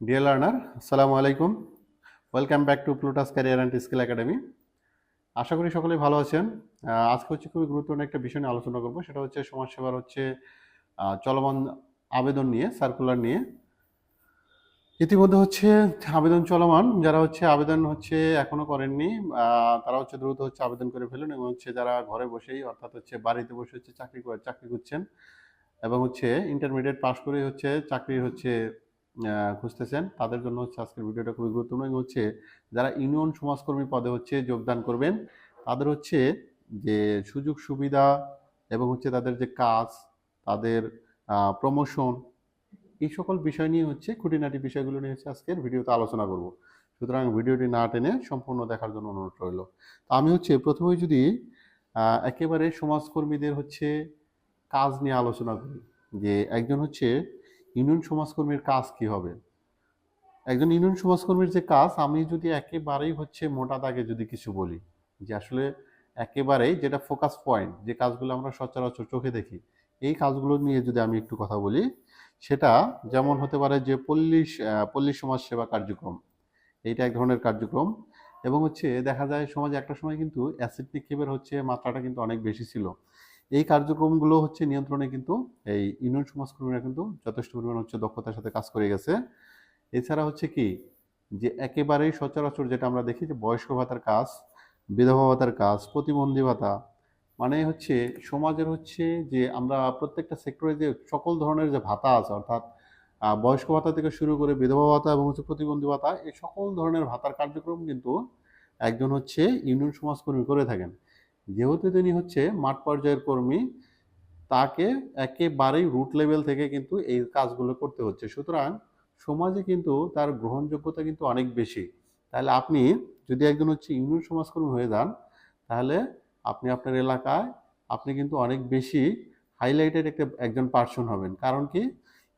Deer learner, আসসালামু আলাইকুম। Welcome back to Plutus career and skill academy. আশা করি সকলেই ভালো আছেন। আজকে খুবই গুরুত্বপূর্ণ একটা বিষয় নিয়ে আলোচনা করব। সেটা হচ্ছে সমাজসেবার চলমান আবেদন নিয়ে, সার্কুলার নিয়ে। ইতিমধ্যে আবেদন চলমান। যারা আবেদন এখনো করেননি, তারা দ্রুত আবেদন করে ফেলুন। এবং যারা ঘরে বসেই, অর্থাৎ বাড়িতে বসে চাকরি করছেন এবং ইন্টারমিডিয়েট পাস করে চাকরি খুঁজতেছেন, তাদের জন্য আজকের ভিডিওটা খুবই গুরুত্বপূর্ণ। এবং যারা ইউনিয়ন সমাজকর্মী পদে যোগদান করবেন, তাদের যে সুযোগ সুবিধা এবং তাদের যে কাজ, তাদের প্রমোশন, এই সকল বিষয় নিয়ে খুঁটিনাটি বিষয়গুলো নিয়ে আজকের ভিডিওতে আলোচনা করব। সুতরাং ভিডিওটি না টেনে সম্পূর্ণ দেখার জন্য অনুরোধ রইল। তো আমি প্রথমেই যদি একেবারে সমাজকর্মীদের কাজ নিয়ে আলোচনা করি, যে একজন ইউনিয়ন সমাজকর্মীর কাজ কি হবে। একজন ইউনিয়ন সমাজকর্মীর যে কাজ, আমি যদি একেবারেই মোটা দাগে যদি কিছু বলি, যে আসলে একেবারেই যেটা ফোকাস পয়েন্ট, যে কাজগুলো আমরা সচরাচর চোখে দেখি, এই কাজগুলো নিয়ে যদি আমি একটু কথা বলি, সেটা যেমন হতে পারে যে পল্লী সমাজ সেবা কার্যক্রম। এইটা এক ধরনের কার্যক্রম। এবং দেখা যায় সমাজে একটা সময় কিন্তু অ্যাসিড নিক্ষেপের মাত্রাটা কিন্তু অনেক বেশি ছিল। এই কার্যক্রমগুলো নিয়ন্ত্রণে কিন্তু এই ইউনিয়ন সমাজকর্মীরা কিন্তু যথেষ্ট পরিমাণ দক্ষতার সাথে কাজ করে গেছে। এছাড়া কি, যে একেবারেই সচরাচর যেটা আমরা দেখি, যে বয়স্ক ভাতার কাজ, বিধবা ভাতার কাজ, প্রতিবন্ধী ভাতা, মানে সমাজের যে আমরা প্রত্যেকটা সেক্টরে যে সকল ধরনের যে ভাতা আছে, অর্থাৎ বয়স্ক ভাতা থেকে শুরু করে বিধবা ভাতা এবং প্রতিবন্ধী ভাতা, এই সকল ধরনের ভাতার কার্যক্রম কিন্তু একজন ইউনিয়ন সমাজকর্মী করে থাকেন। যেহেতু তিনি মাঠ পর্যায়ের কর্মী, তাকে একেবারেই রুট লেভেল থেকে কিন্তু এই কাজগুলো করতে হচ্ছে। সুতরাং সমাজে কিন্তু তার গ্রহণযোগ্যতা কিন্তু অনেক বেশি। তাহলে আপনি যদি একজন ইউনিয়ন সমাজকর্মী হয়ে যান, তাহলে আপনি আপনার এলাকায় কিন্তু অনেক বেশি হাইলাইটেড একজন পার্সন হবেন। কারণ কি,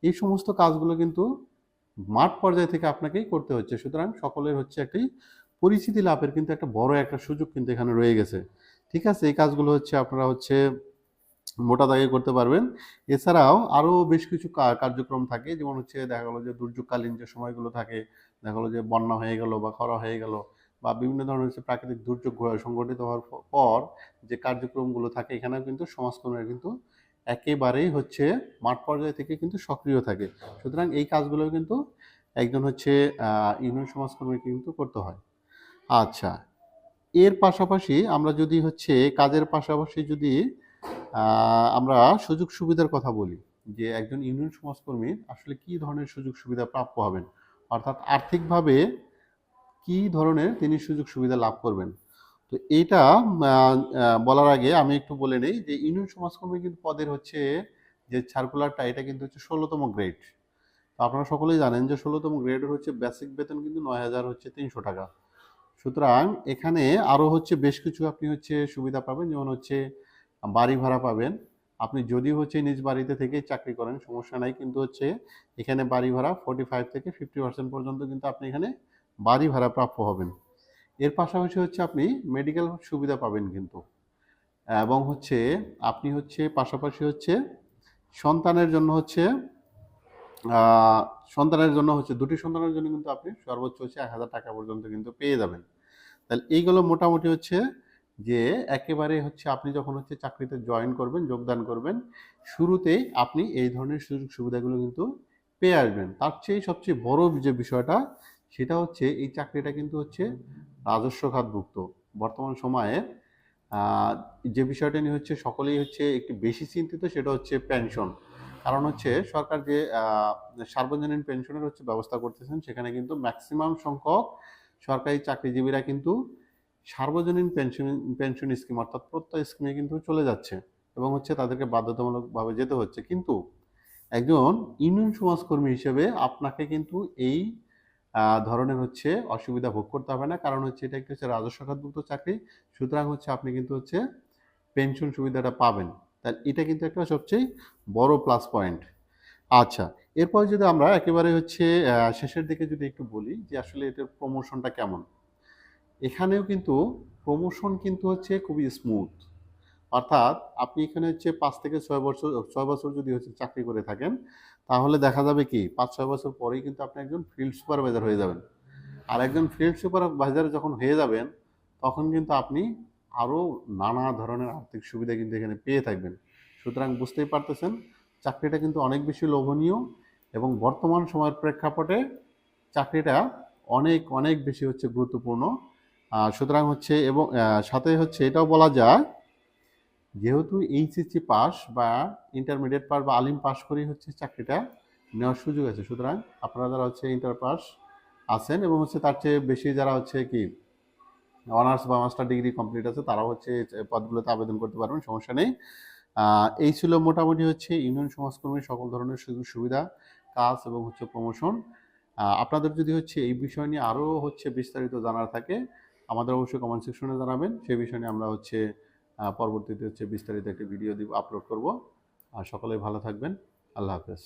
এই সমস্ত কাজগুলো কিন্তু মাঠ পর্যায় থেকে আপনাকেই করতে হচ্ছে। সুতরাং সকলের একটি পরিচিতি লাভের কিন্তু একটা বড় একটা সুযোগ কিন্তু এখানে রয়ে গেছে। ঠিক আছে, এই কাজগুলো আপনারা মোটা দাগে করতে পারবেন। এছাড়াও আরও বেশ কিছু কার্যক্রম থাকে, যেমন দেখা গেলো যে দুর্যোগকালীন যে সময়গুলো থাকে, দেখা গেলো যে বন্যা হয়ে গেল বা খরা হয়ে গেল, বা বিভিন্ন ধরনের প্রাকৃতিক দুর্যোগ সংঘটিত হওয়ার পর যে কার্যক্রমগুলো থাকে, এখানেও কিন্তু সমাজকর্মীরা কিন্তু একেবারেই মাঠ পর্যায় থেকে কিন্তু সক্রিয় থাকে। সুতরাং এই কাজগুলো কিন্তু একজন ইউনিয়ন সমাজকর্মী কিন্তু করতে হয়। আচ্ছা, এর পাশাপাশি আমরা যদি কাজের পাশাপাশি যদি আমরা সুযোগ সুবিধার কথা বলি, যে একজন ইউনিয়ন সমাজকর্মীর আসলে কি ধরনের সুযোগ সুবিধা প্রাপ্য হবেন, অর্থাৎ আর্থিকভাবে কি ধরনের তিনি সুযোগ সুবিধা লাভ করবেন। তো এইটা বলার আগে আমি একটু বলে নেই, যে ইউনিয়ন সমাজকর্মী কিন্তু পদের যে সার্কুলারটা, এটা কিন্তু 16তম গ্রেড। তো আপনারা সকলেই জানেন যে 16তম গ্রেডের বেসিক বেতন কিন্তু 9,300 টাকা। সুতরাং এখানে আরও বেশ কিছু আপনি সুবিধা পাবেন, যেমন বাড়ি ভাড়া পাবেন। আপনি যদি নিজ বাড়িতে থেকে চাকরি করেন, সমস্যা নাই, কিন্তু এখানে বাড়ি ভাড়া 45 থেকে 50% পর্যন্ত কিন্তু আপনি এখানে বাড়ি ভাড়া প্রাপ্য হবেন। এর পাশাপাশি আপনি মেডিকেল সুবিধা পাবেন কিন্তু। এবং আপনি পাশাপাশি সন্তানের জন্য দুটি সন্তানের জন্য কিন্তু আপনি সর্বোচ্চ 1,000 টাকা পর্যন্ত কিন্তু পেয়ে যাবেন। তাহলে এইগুলো মোটামুটি যে একেবারে আপনি যখন চাকরিতে জয়েন করবেন, যোগদান করবেন, শুরুতেই আপনি এই ধরনের সুযোগ সুবিধাগুলো কিন্তু পেয়ে আসবেন। তার চেয়ে সবচেয়ে বড় যে বিষয়টা, সেটা এই চাকরিটা কিন্তু রাজস্ব খাতভুক্ত। বর্তমান সময়ে যে বিষয়টা নিয়ে সকলেই একটু বেশি চিন্তিত, সেটা পেনশন। কারণ সরকার যে সার্বজনীন পেনশনের ব্যবস্থা করতেছেন, সেখানে কিন্তু ম্যাক্সিমাম সংখ্যক সরকারি চাকরিজীবীরা কিন্তু সার্বজনীন পেনশন স্কিম, অর্থাৎ প্রত্যয় স্কিমে কিন্তু চলে যাচ্ছে, এবং তাদেরকে বাধ্যতামূলকভাবে যেতে হচ্ছে। কিন্তু একজন ইউনিয়ন সমাজকর্মী হিসেবে আপনাকে কিন্তু এই ধরনের অসুবিধা ভোগ করতে হবে না। কারণ এটা একটি রাজস্ব খাতভুক্ত চাকরি। সুতরাং আপনি কিন্তু পেনশন সুবিধাটা পাবেন। তাহলে এটা কিন্তু একটা সবচেয়ে বড় প্লাস পয়েন্ট। আচ্ছা, এরপর যদি আমরা একেবারে শেষের দিকে যদি একটু বলি, যে আসলে এটার প্রমোশনটা কেমন। এখানেও কিন্তু প্রমোশন কিন্তু খুবই স্মুথ। অর্থাৎ আপনি এখানে 5 থেকে 6 বছর যদি চাকরি করে থাকেন, তাহলে দেখা যাবে কি 5-6 বছর পরেই কিন্তু আপনি একজন ফিল্ড সুপারভাইজার হয়ে যাবেন। আর একজন ফিল্ড সুপারভাইজার যখন হয়ে যাবেন, তখন কিন্তু আপনি আরও নানা ধরনের আর্থিক সুবিধা কিন্তু এখানে পেয়ে থাকবেন। সুতরাং বুঝতেই পারতেছেন, চাকরিটা কিন্তু অনেক বেশি লোভনীয় এবং বর্তমান সময়ের প্রেক্ষাপটে চাকরিটা অনেক অনেক বেশি হচ্ছে গুরুত্বপূর্ণ। সুতরাং হচ্ছে এবং সাথে হচ্ছে এটাও বলা যায়, যেহেতু এইচএসসি পাস বা ইন্টারমিডিয়েট পাস বা আলিম পাস করেই হচ্ছে চাকরিটা নেওয়ার সুযোগ আছে। সুতরাং আপনারা যারা হচ্ছে ইন্টার পাস আছেন এবং হচ্ছে তার চেয়ে বেশি যারা হচ্ছে কি অনার্স বা মাস্টার ডিগ্রি কমপ্লিট আছে, তারাও হচ্ছে এই পদগুলোতে আবেদন করতে পারবেন, সমস্যা নেই। এই ছিল মোটামুটি হচ্ছে ইউনিয়ন সমাজকর্মীর সকল ধরনের সুযোগ সুবিধা, কাজ এবং হচ্ছে প্রমোশন। আপনাদের যদি হচ্ছে এই বিষয় নিয়ে আরও হচ্ছে বিস্তারিত জানার থাকে, আমাদের অবশ্যই কমেন্ট সেকশনে জানাবেন। সেই বিষয় নিয়ে আমরা হচ্ছে পরবর্তীতে হচ্ছে বিস্তারিত একটি ভিডিও দিব, আপলোড করব। আর সকলেই ভালো থাকবেন। আল্লাহ হাফেজ।